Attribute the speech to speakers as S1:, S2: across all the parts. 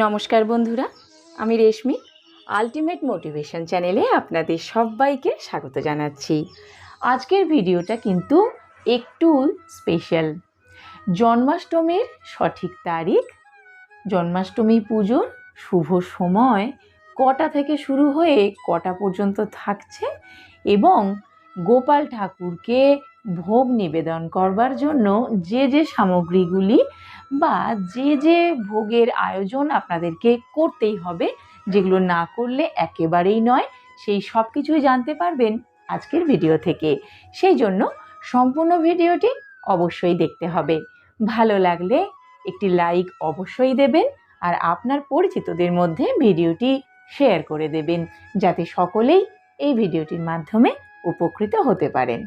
S1: নমস্কার বন্ধুরা, আমি রেশমি আলটিমেট মোটিভেশন চ্যানেলে আপনাদের সবাইকে স্বাগত জানাচ্ছি। আজকের ভিডিওটা কিন্তু একটু স্পেশাল। জন্মাষ্টমীর সঠিক তারিখ, জন্মাষ্টমী পুজোর শুভ সময় কটা থেকে শুরু হয়ে কটা পর্যন্ত থাকছে এবং গোপাল ঠাকুরকে ভোগ নিবেদন করবার জন্য যে সামগ্রীগুলি বা যে ভোগের আয়োজন আপনাদেরকে করতেই হবে, যেগুলো না করলে একেবারেই নয়, সেই সব কিছুই জানতে পারবেন আজকের ভিডিও থেকে। সেই জন্য সম্পূর্ণ ভিডিওটি অবশ্যই দেখতে হবে। ভালো লাগলে একটি লাইক অবশ্যই দেবেন আর আপনার পরিচিতদের মধ্যে ভিডিওটি শেয়ার করে দেবেন, যাতে সকলেই এই ভিডিওটির মাধ্যমে উপকৃত হতে পারেন।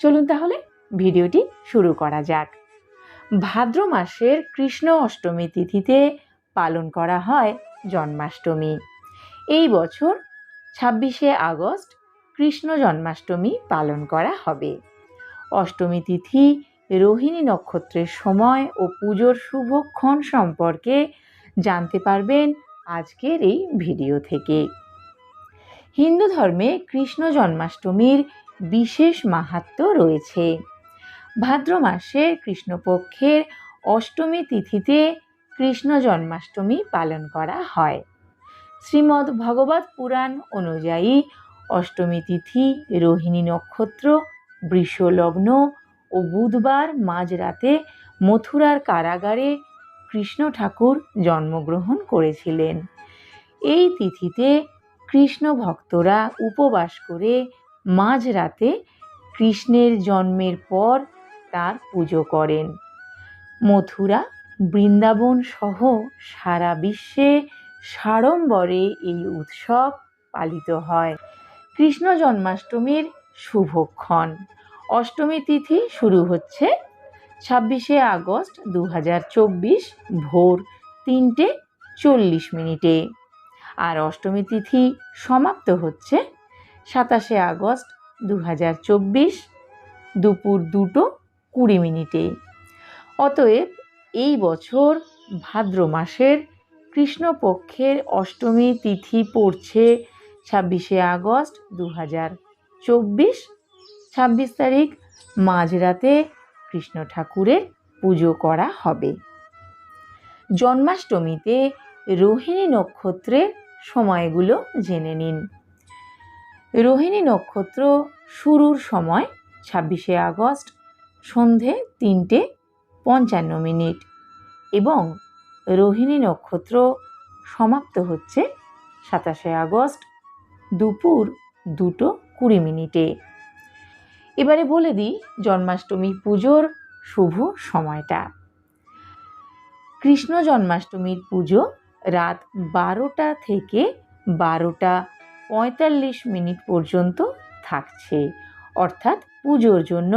S1: চলুন তাহলে ভিডিওটি শুরু করা যাক। ভাদ্র মাসের কৃষ্ণ অষ্টমী তিথিতে পালন করা হয় জন্মাষ্টমী। এই বছর 26শে আগস্ট কৃষ্ণ জন্মাষ্টমী পালন করা হবে। অষ্টমী তিথি রোহিণী নক্ষত্রের সময় ও পুজোর শুভক্ষণ সম্পর্কে জানতে পারবেন আজকের এই ভিডিও থেকে। হিন্দু ধর্মে কৃষ্ণ জন্মাষ্টমীর বিশেষ মাহাত্ম্য রয়েছে। ভাদ্র মাসে কৃষ্ণপক্ষের অষ্টমী তিথিতে কৃষ্ণ জন্মাষ্টমী পালন করা হয়। শ্রীমদ্ ভগবত পুরাণ অনুযায়ী অষ্টমী তিথি রোহিণী নক্ষত্র, বৃষ লগ্ন ও বুধবার মাঝরাতে মথুরার কারাগারে কৃষ্ণ ঠাকুর জন্মগ্রহণ করেছিলেন। এই তিথিতে কৃষ্ণ ভক্তরা উপবাস করে মাঝরাতে কৃষ্ণের জন্মের পর তার পুজো করেন। মথুরা, বৃন্দাবন সহ সারা বিশ্বে সাড়ম্বরে এই উৎসব পালিত হয়। কৃষ্ণ জন্মাষ্টমীর শুভক্ষণ। অষ্টমী তিথি শুরু হচ্ছে 26শে আগস্ট 2024 ভোর 3:40 আর অষ্টমী তিথি সমাপ্ত হচ্ছে 27শে আগস্ট 2024 দুপুর 2:20। অতএব এই বছর ভাদ্র মাসের কৃষ্ণপক্ষের অষ্টমী তিথি পড়ছে 26শে আগস্ট 2024, 26 তারিখ মাঝরাতে কৃষ্ণ ঠাকুরের পুজো করা হবে। জন্মাষ্টমীতে রোহিণী নক্ষত্রের সময়গুলো জেনে নিন। রোহিণী নক্ষত্র শুরুর সময় 26শে আগস্ট সন্ধে 3:55 এবং রোহিণী নক্ষত্র সমাপ্ত হচ্ছে 27শে আগস্ট দুপুর 2:20। এবারে বলে দিই জন্মাষ্টমী পুজোর শুভ সময়টা। কৃষ্ণ জন্মাষ্টমীর পুজো রাত 12টা থেকে 12:45 পর্যন্ত থাকছে, অর্থাৎ পুজোর জন্য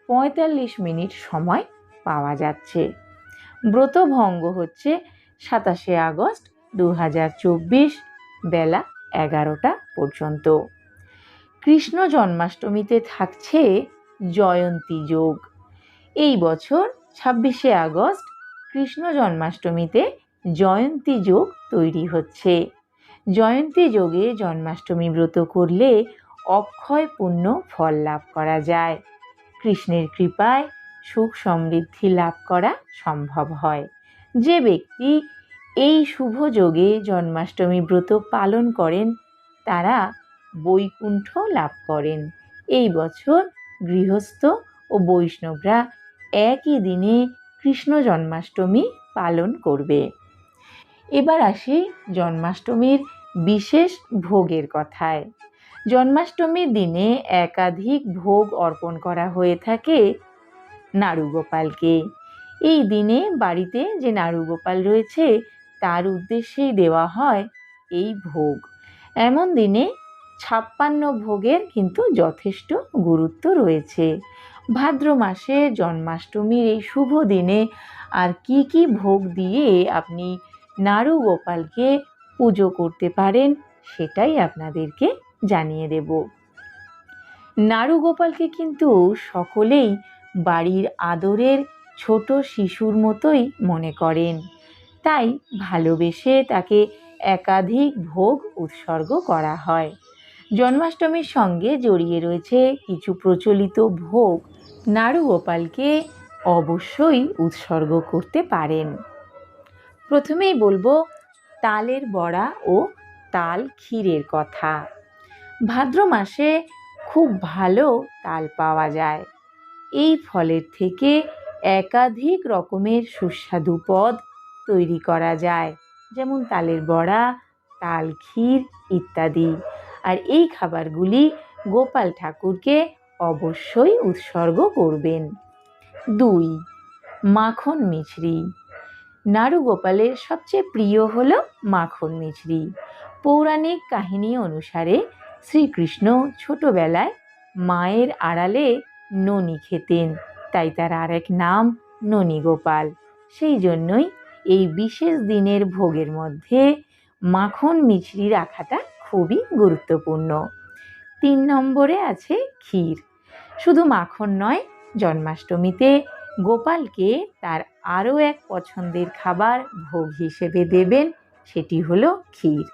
S1: 45 মিনিট সময় পাওয়া যাচ্ছে। ব্রতভঙ্গ হচ্ছে 27শে আগস্ট 2024 বেলা 11টা পর্যন্ত। কৃষ্ণ জন্মাষ্টমীতে থাকছে জয়ন্তী যোগ। এই বছর 26শে আগস্ট কৃষ্ণ জন্মাষ্টমীতে জয়ন্তী যোগ তৈরি হচ্ছে। জয়ন্তী যোগে জন্মাষ্টমী ব্রত করলে অক্ষয় পুণ্য ফল লাভ করা যায়। কৃষ্ণের কৃপায় সুখ সমৃদ্ধি লাভ করা সম্ভব হয়। যে ব্যক্তি এই শুভ যোগে জন্মাষ্টমী ব্রত পালন করেন তারা বৈকুণ্ঠ লাভ করেন। এই বছর গৃহস্থ ও বৈষ্ণবরা একই দিনে কৃষ্ণ জন্মাষ্টমী পালন করবে। এবার আসি জন্মাষ্টমীর বিশেষ ভোগের কথায়। জন্মাষ্টমীর দিনে একাধিক ভোগ অর্পণ করা হয়ে থাকে নাড়ুগোপালকে। এই দিনে বাড়িতে যে নাড়ুগোপাল রয়েছে তার উদ্দেশ্যেই দেওয়া হয় এই ভোগ। এমন দিনে 56 ভোগের কিন্তু যথেষ্ট গুরুত্ব রয়েছে। ভাদ্র মাসে জন্মাষ্টমীর এই শুভ দিনে আর কি ভোগ দিয়ে আপনি নাড়ুগোপালকে পুজো করতে পারেন সেটাই আপনাদেরকে জানিয়ে দেব। নাড়ুগোপালকে কিন্তু সকলেই বাড়ির আদরের ছোট শিশুর মতোই মনে করেন। তাই ভালোবেসে তাকে একাধিক ভোগ উৎসর্গ করা হয়। জন্মাষ্টমীর সঙ্গে জড়িয়ে রয়েছে কিছু প্রচলিত ভোগ নাড়ু গোপালকে অবশ্যই উৎসর্গ করতে পারেন। প্রথমেই বলবো তালের বড়া ও তাল ক্ষীরের কথা। ভাদ্র মাসে খুব ভালো তাল পাওয়া যায়। এই ফলের থেকে একাধিক রকমের সুস্বাদু পদ তৈরি করা যায়, যেমন তালের বড়া, তাল ক্ষীর ইত্যাদি। আর এই খাবারগুলি গোপাল ঠাকুরকে অবশ্যই উৎসর্গ করবেন। 2. মাখন মিছরি। নাড়ু গোপালের সবচেয়ে প্রিয় হলো মাখন মিছরি। পৌরাণিক কাহিনী অনুসারে শ্রীকৃষ্ণ ছোটবেলায় মায়ের আড়ালে ননি খেতেন, তাই তার আরেক নাম ননি গোপাল। সেই জন্যই এই বিশেষ দিনের ভোগের মধ্যে মাখন মিছরি রাখাটা খুবই গুরুত্বপূর্ণ। 3 নম্বরে আছে ক্ষীর। শুধু মাখন নয়, জন্মাষ্টমীতে গোপালকে তার আরও এক পছন্দের খাবার ভোগ হিসেবে দেবেন, সেটি হলো ক্ষীর।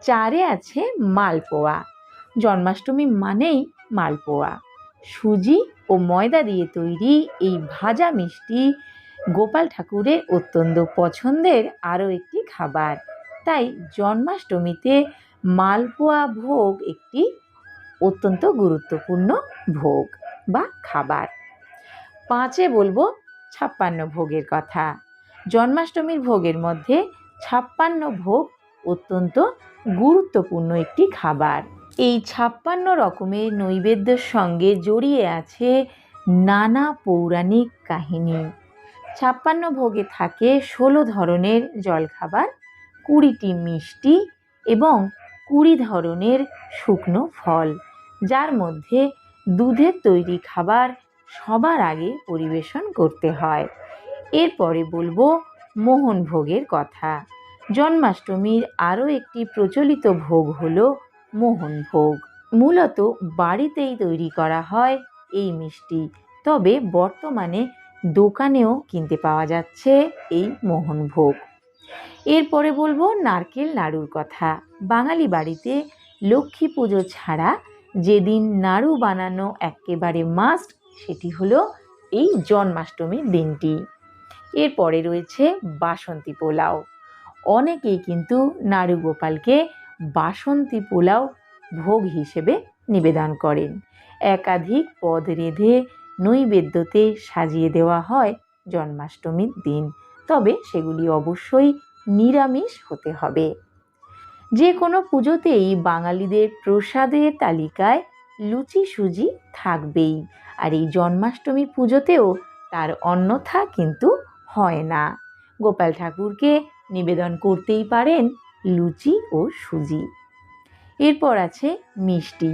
S1: 4 আছে মালপোয়া। জন্মাষ্টমী মানেই মালপোয়া। সুজি ও ময়দা দিয়ে তৈরি এই ভাজা মিষ্টি গোপাল ঠাকুরের অত্যন্ত পছন্দের আরও একটি খাবার, তাই জন্মাষ্টমীতে মালপোয়া ভোগ একটি অত্যন্ত গুরুত্বপূর্ণ ভোগ বা খাবার। 5 বলবো 56 ভোগের কথা। জন্মাষ্টমীর ভোগের মধ্যে 56 ভোগ অত্যন্ত গুরুত্বপূর্ণ একটি খাবার। এই 56 রকমের নৈবেদ্যের সঙ্গে জড়িয়ে আছে নানা পৌরাণিক কাহিনী। 56 ভোগে থাকে 16 ধরনের জলখাবার, 20টি মিষ্টি এবং 20 ধরনের শুকনো ফল, যার মধ্যে দুধের তৈরি খাবার সবার আগে পরিবেশন করতে হয়। এরপরে বলবো মোহন ভোগের কথা। জন্মাষ্টমীর আরও একটি প্রচলিত ভোগ হলো মোহন ভোগ। মূলত বাড়িতেই তৈরি করা হয় এই মিষ্টি, তবে বর্তমানে দোকানেও কিনতে পাওয়া যাচ্ছে এই মোহন ভোগ। এরপরে বলবো নারকেল নাড়ুর কথা। বাঙালি বাড়িতে লক্ষ্মী পুজো ছাড়া যেদিন নাড়ু বানানো একেবারে মাস্ট, সেটি হলো এই জন্মাষ্টমীর দিনটি। এরপরে রয়েছে বাসন্তী পোলাও। অনেকেই কিন্তু নাড়ু গোপালকে বাসন্তী পোলাও ভোগ হিসেবে নিবেদন করেন। একাধিক পদ রেঁধে নৈবেদ্যতে সাজিয়ে দেওয়া হয় জন্মাষ্টমীর দিন, তবে সেগুলি অবশ্যই নিরামিষ হতে হবে। যে কোনো পুজোতেই বাঙালিদের প্রসাদের তালিকায় লুচি সুজি থাকবেই, আর এই জন্মাষ্টমী পুজোতেও তার অন্যথা কিন্তু হয় না। গোপাল ঠাকুরকে নিবেদন করতেই পারেন লুচি ও সুজি। এরপর আছে মিষ্টি।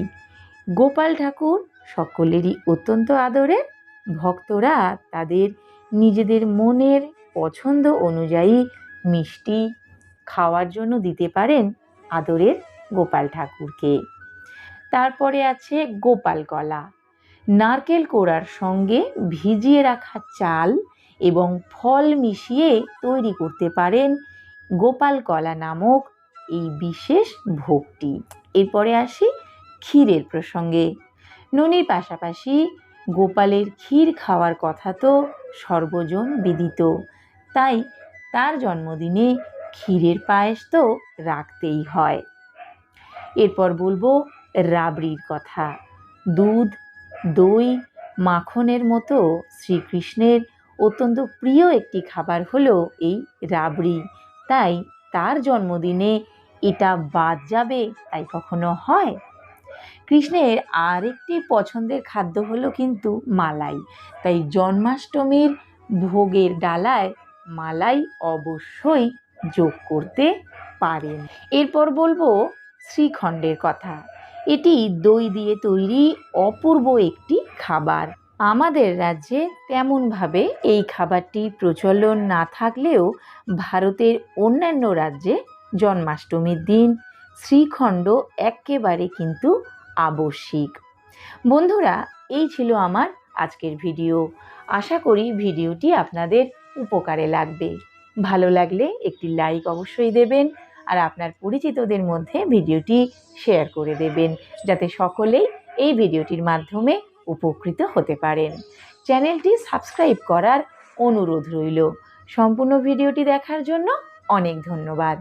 S1: গোপাল ঠাকুর সকলেরই অত্যন্ত আদরের। ভক্তরা তাদের নিজেদের মনের পছন্দ অনুযায়ী মিষ্টি খাওয়ার জন্য দিতে পারেন আদরের গোপাল ঠাকুরকে। তারপরে আছে গোপাল কলা। নারকেল কোড়ার সঙ্গে ভিজিয়ে রাখা চাল এবং ফল মিশিয়ে তৈরি করতে পারেন গোপাল কলা নামক এই বিশেষ ভোগটি। এরপরে আসি ক্ষীরের প্রসঙ্গে। ননির পাশাপাশি গোপালের ক্ষীর খাওয়ার কথা তো সর্বজন বিদিত, তাই তার জন্মদিনে ক্ষীরের পায়েস তো রাখতেই হয়। এরপর বলবো রাবড়ির কথা। দুধ, দই, মাখনের মতো শ্রীকৃষ্ণের অত্যন্ত প্রিয় একটি খাবার হলো এই রাবড়ি, তাই তার জন্মদিনে এটা বাদ যাবে তাই কখনো হয়? কৃষ্ণের আরেকটি পছন্দের খাদ্য হলো কিন্তু মালাই, তাই জন্মাষ্টমীর ভোগের ডালায় মালাই অবশ্যই যোগ করতে পারেন। এরপর বলবো শ্রীখণ্ডের কথা। এটি দই দিয়ে তৈরি অপূর্ব একটি খাবার। আমাদের রাজ্যে তেমনভাবে এই খাবারটির প্রচলন না থাকলেও ভারতের অন্যান্য রাজ্যে জন্মাষ্টমীর দিন শ্রীখণ্ড একেবারে কিন্তু আবশ্যিক। বন্ধুরা, এই ছিল আমার আজকের ভিডিও। আশা করি ভিডিওটি আপনাদের উপকারে লাগবে। ভালো লাগলে একটি লাইক অবশ্যই দেবেন আর আপনার পরিচিতদের মধ্যে ভিডিওটি শেয়ার করে দেবেন, যাতে সকলেই এই ভিডিওটির মাধ্যমে উপকৃত হতে পারেন। চ্যানেলটি সাবস্ক্রাইব করার অনুরোধ রইল। সম্পূর্ণ ভিডিওটি দেখার জন্য অনেক ধন্যবাদ।